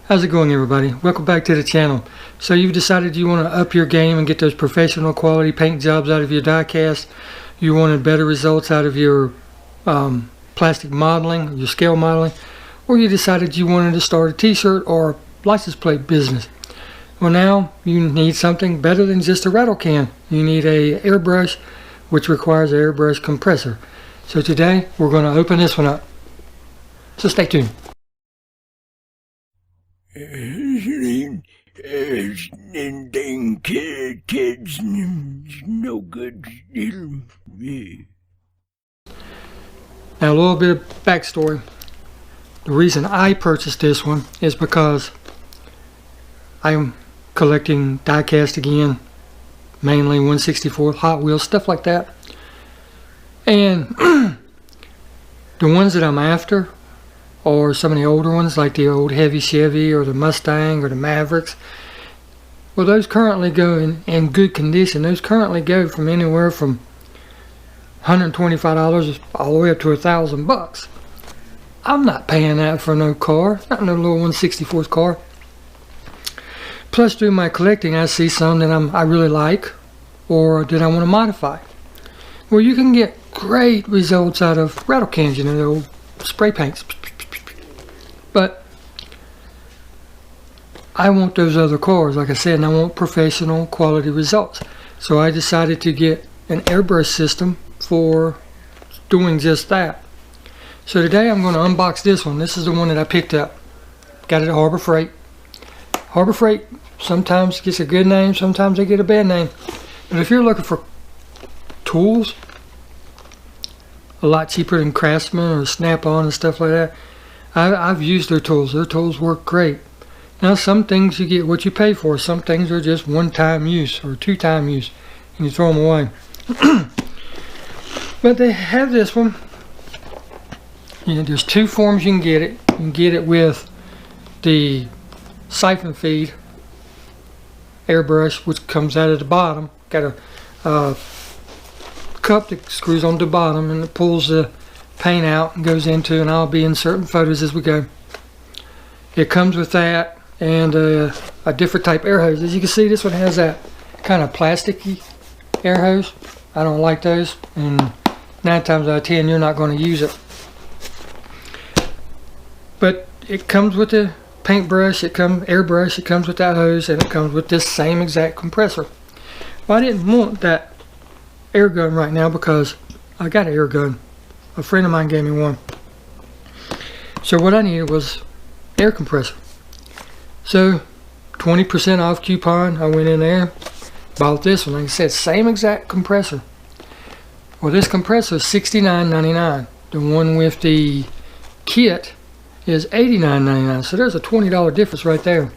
How's it going, everybody? Welcome back to the channel. So you've decided you want to up your game and get those professional quality paint jobs out of your diecast. You wanted better results out of your plastic modeling, your scale modeling, or you decided you wanted to start a t-shirt or license plate business. Well, now you need something better than just a rattle can. You need a airbrush, which requires an airbrush compressor. So today we're going to open this one up. So stay tuned. Kids, no good. Now a little bit of backstory. The reason I purchased this one is because I'm collecting diecast again, mainly 1/64 Hot Wheels, stuff like that. And the ones that I'm after or some of the older ones, like the old heavy Chevy or the Mustang or the Mavericks. Well, those currently go in good condition. Those currently go from anywhere from $125 all the way up to $1,000. I'm not paying that for no car, not no little 1/64 car. Plus, through my collecting, I see some that I really like or that I want to modify. Well, you can get great results out of rattle cans, you know, the old spray paints. But I want those other cars, like I said, and I want professional quality results. So I decided to get an airbrush system for doing just that. So today I'm going to unbox this one. This is the one that I picked up. Got it at Harbor Freight. Harbor Freight sometimes gets a good name, sometimes they get a bad name. But if you're looking for tools, a lot cheaper than Craftsman or Snap-on and stuff like that, I've used their tools. Their tools work great. Now, some things you get what you pay for. Some things are just one-time use or two-time use, and you throw them away. But they have this one. You know, there's two forms you can get it. You can get it with the siphon feed airbrush, which comes out of the bottom. Got a cup that screws on the bottom and it pulls the paint out and goes into, and I'll be inserting photos as we go. It comes with that and a different type air hose. As you can see, this one has that kind of plasticky air hose. I don't like those, and 9 times out of 10 you're not going to use it. But it comes with the paintbrush, airbrush, it comes with that hose, and it comes with this same exact compressor. Well, I didn't want that air gun right now because I got an air gun. A friend of mine gave me one. So what I needed was air compressor. So 20% off coupon, I went in there, bought this one. Like I said, same exact compressor. Well, this compressor is $69.99. The one with the kit is $89.99. So there's a $20 difference right there.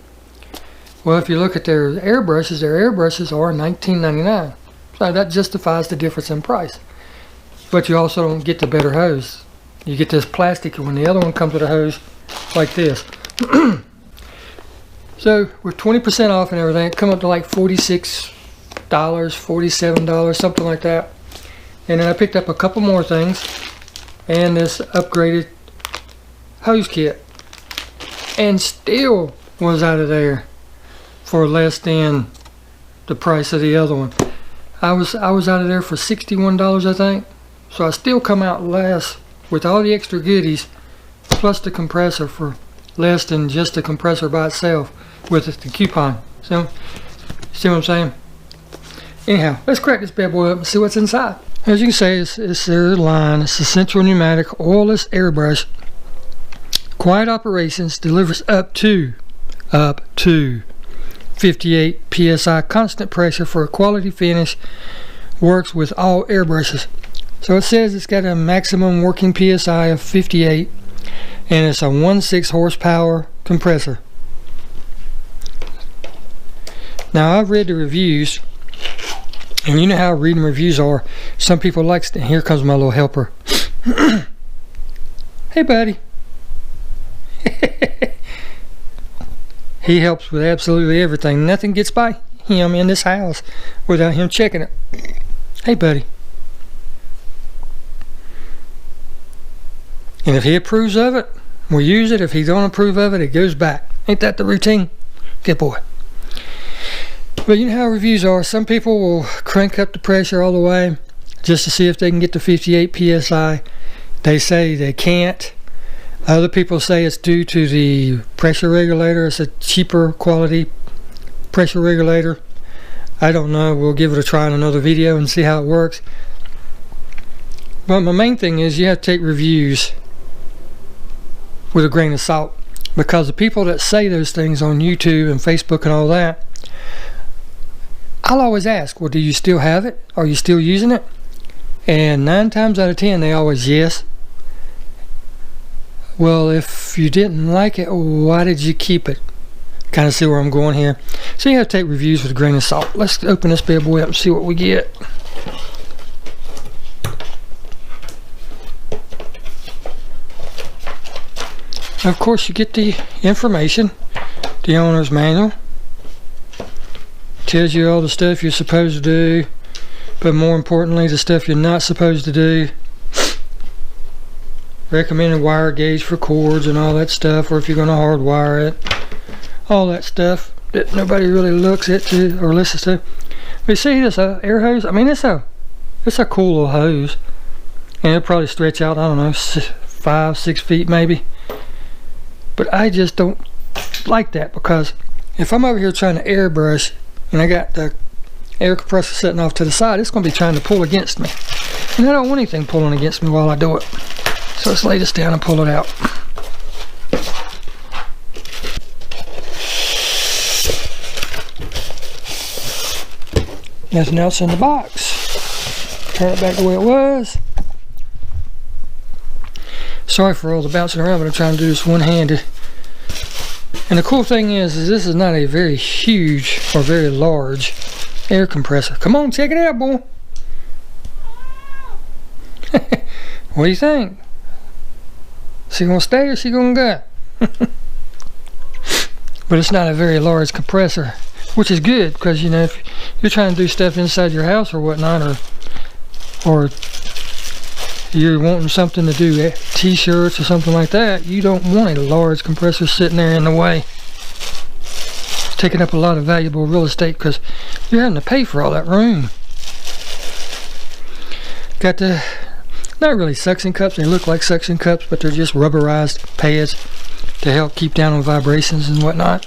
Well, if you look at their airbrushes are $19.99. So that justifies the difference in price. But you also don't get the better hose. You get this plastic when the other one comes with a hose like this. So with 20% off and everything, it come up to like $46, $47, something like that. And then I picked up a couple more things and this upgraded hose kit, and still was out of there for less than the price of the other one. I was out of there for $61, I think. So I still come out less with all the extra goodies plus the compressor for less than just the compressor by itself with the coupon. So, see what I'm saying? Anyhow, let's crack this bad boy up and see what's inside. As you can see, it's their line. It's the Central Pneumatic oilless airbrush. Quiet operations, delivers up to 58 psi constant pressure for a quality finish. Works with all airbrushes. So it says it's got a maximum working psi of 58, and it's a 1.6 horsepower compressor. Now, I've read the reviews, and you know how reading reviews are. Some people like, here comes my little helper. Hey, buddy. He helps with absolutely everything. Nothing gets by him in this house without him checking it. Hey, buddy. And if he approves of it, we use it. If he don't approve of it, it goes back. Ain't that the routine? Good boy. But you know how reviews are. Some people will crank up the pressure all the way just to see if they can get to 58 psi. They say they can't. Other people say it's due to the pressure regulator. It's a cheaper quality pressure regulator. I don't know. We'll give it a try in another video and see how it works. But my main thing is you have to take reviews with a grain of salt, because the people that say those things on YouTube and Facebook and all that, I'll always ask, well, do you still have it? Are you still using it? And 9 times out of 10 they always yes. Well, if you didn't like it, why did you keep it? Kind of see where I'm going here. So you have to take reviews with a grain of salt. Let's open this bad boy up and see what we get. Of course, you get the information, the owner's manual. Tells you all the stuff you're supposed to do, but more importantly, the stuff you're not supposed to do. Recommended wire gauge for cords and all that stuff, or if you're going to hardwire it. All that stuff that nobody really looks at to or listens to. But you see this air hose? I mean, it's a cool little hose, and it'll probably stretch out, I don't know, 5-6 feet maybe. But I just don't like that, because if I'm over here trying to airbrush and I got the air compressor sitting off to the side, it's going to be trying to pull against me, and I don't want anything pulling against me while I do it. So let's lay this down and pull it out. Nothing else in the box. Turn it back the way it was. Sorry for all the bouncing around, but I'm trying to do this one-handed. And the cool thing is this is not a very huge or very large air compressor. Come on, check it out, boy. What do you think? She gonna stay or she gonna go? But it's not a very large compressor, which is good, because you know, if you're trying to do stuff inside your house or whatnot, or you're wanting something to do t-shirts or something like that, you don't want a large compressor sitting there in the way. It's taking up a lot of valuable real estate, because you're having to pay for all that room. Got the, not really suction cups, they look like suction cups, but they're just rubberized pads to help keep down on vibrations and whatnot.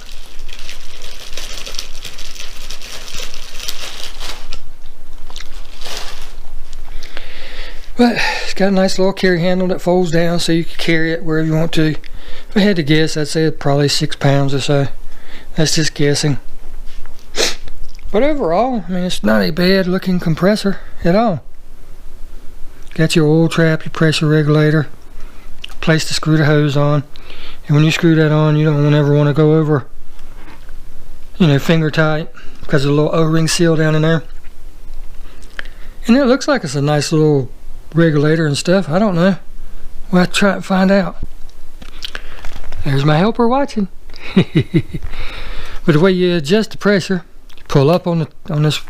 But it's got a nice little carry handle that folds down so you can carry it wherever you want to. If I had to guess, I'd say it's probably 6 pounds or so. That's just guessing. But overall, I mean, it's not a bad looking compressor at all. Got your oil trap, your pressure regulator, place to screw the hose on. And when you screw that on, you don't ever want to go over, you know, finger tight, because there's a little O-ring seal down in there. And it looks like it's a nice little regulator and stuff. I don't know. We'll have to try and find out. There's my helper watching. But the way you adjust the pressure, you pull up on this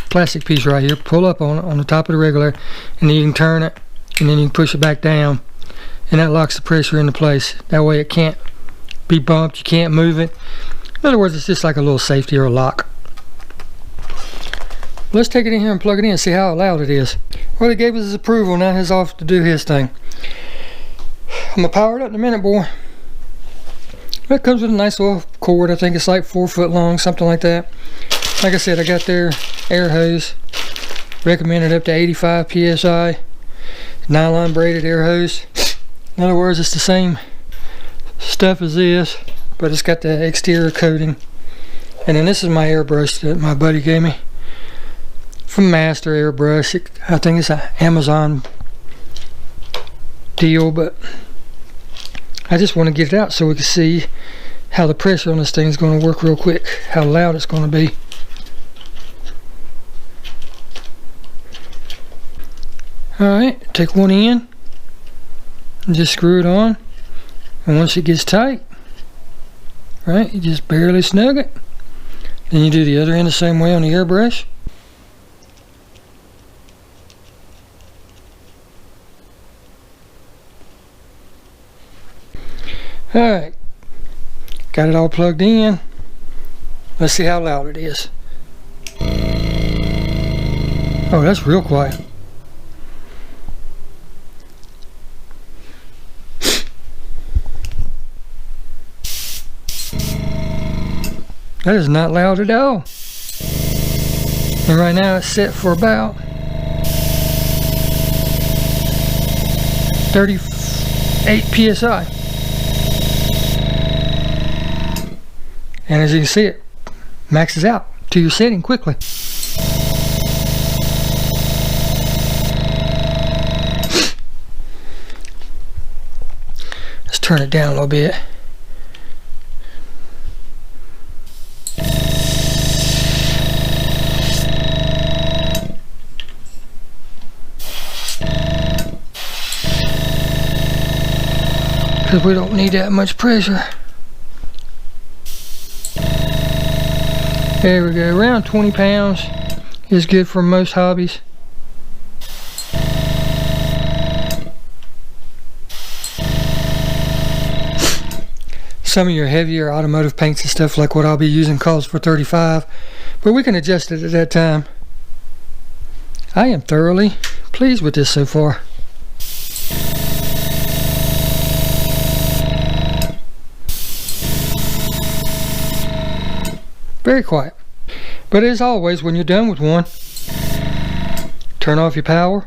plastic piece right here, pull up on the top of the regulator, and then you can turn it, and then you can push it back down, and that locks the pressure into place. That way it can't be bumped, you can't move it. In other words, it's just like a little safety or a lock. Let's take it in here and plug it in and see how loud it is. Well, he gave us his approval, now he's off to do his thing. I'm gonna power it up in a minute, boy. It comes with a nice little cord. I think it's like 4 foot long, something like that. Like I said, I got their air hose, recommended up to 85 psi, nylon braided air hose. In other words, it's the same stuff as this, but it's got the exterior coating. And then this is my airbrush that my buddy gave me from Master Airbrush. I think it's an Amazon deal, but I just want to get it out so we can see how the pressure on this thing is going to work real quick, how loud it's going to be. Alright, take one end and just screw it on, and once it gets tight, right, you just barely snug it. Then you do the other end the same way on the airbrush. Alright, Got it all plugged in. Let's see how loud it is. Oh, that's real quiet. That is not loud at all. And right now it's set for about 38 psi. And as you can see, it maxes out to your setting quickly. Let's turn it down a little bit. Because we don't need that much pressure. There we go, around 20 pounds is good for most hobbies. Some of your heavier automotive paints and stuff like what I'll be using calls for 35, but we can adjust it at that time. I am thoroughly pleased with this so far. Very quiet. But as always, when you're done with one, turn off your power.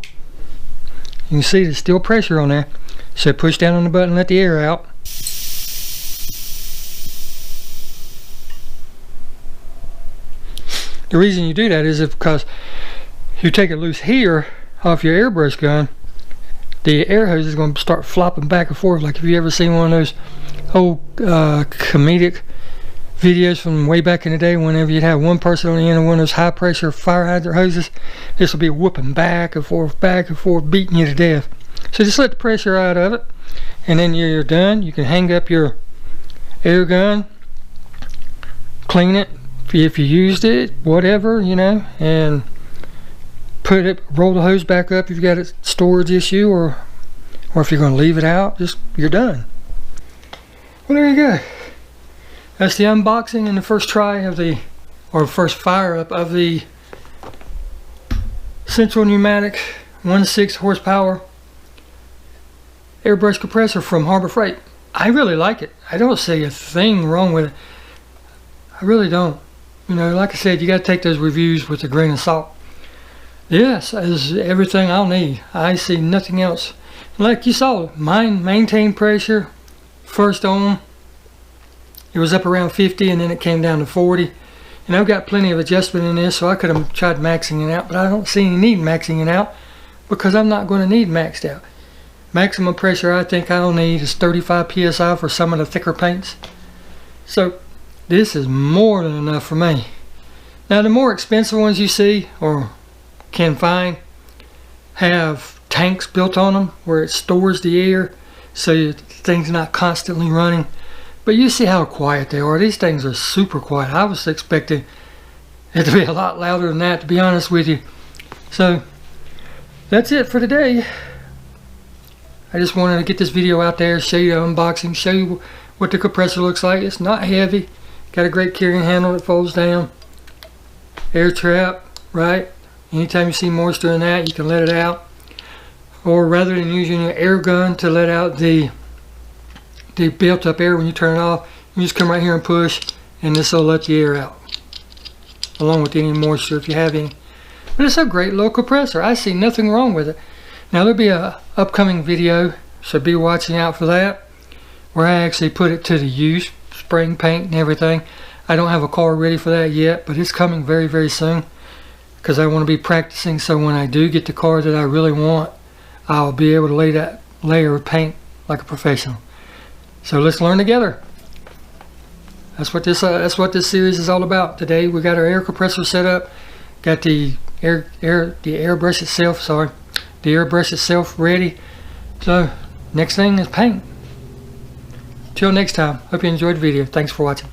You can see there's still pressure on there. So push down on the button and let the air out. The reason you do that is because you take it loose here off your airbrush gun, the air hose is going to start flopping back and forth. Like if you ever seen one of those old comedic videos from way back in the day, whenever you'd have one person on the end of one of those high pressure fire hydrant hoses, this will be whooping back and forth, beating you to death. So just let the pressure out of it, and then you're done. You can hang up your air gun, clean it if you used it, whatever, you know, and roll the hose back up if you've got a storage issue, or if you're going to leave it out, you're done. Well, there you go. That's the unboxing and the first try of first fire up of the Central Pneumatic 1.6 horsepower airbrush compressor from Harbor Freight. I really like it. I don't see a thing wrong with it. I really don't. You know, like I said, you got to take those reviews with a grain of salt. Yes, as everything I'll need. I see nothing else. Like you saw, mine maintained pressure. First on, it was up around 50, and then it came down to 40. And I've got plenty of adjustment in this, so I could have tried maxing it out, but I don't see any need maxing it out because I'm not going to need maxed out. Maximum pressure I think I'll need is 35 psi for some of the thicker paints. So this is more than enough for me. Now the more expensive ones you see or can find have tanks built on them where it stores the air so things not constantly running. But you see how quiet they are. These things are super quiet. I was expecting it to be a lot louder than that, to be honest with you. So that's it for today. I just wanted to get this video out there, show you the unboxing, show you what the compressor looks like. It's not heavy. Got a great carrying handle that folds down. Air trap, right? Anytime you see moisture in that, you can let it out. Or rather than using your air gun to let out the built up air when you turn it off, you just come right here and push, and this will let the air out along with any moisture if you have any. But it's a great little compressor. I see nothing wrong with it. Now there'll be a upcoming video, so be watching out for that, where I actually put it to the use, spraying paint and everything. I don't have a car ready for that yet, but it's coming very, very soon because I want to be practicing, so when I do get the car that I really want, I'll be able to lay that layer of paint like a professional. So let's learn together. That's what this series is all about. Today we got our air compressor set up, got the airbrush itself ready. So next thing is paint. Till next time, hope you enjoyed the video. Thanks for watching.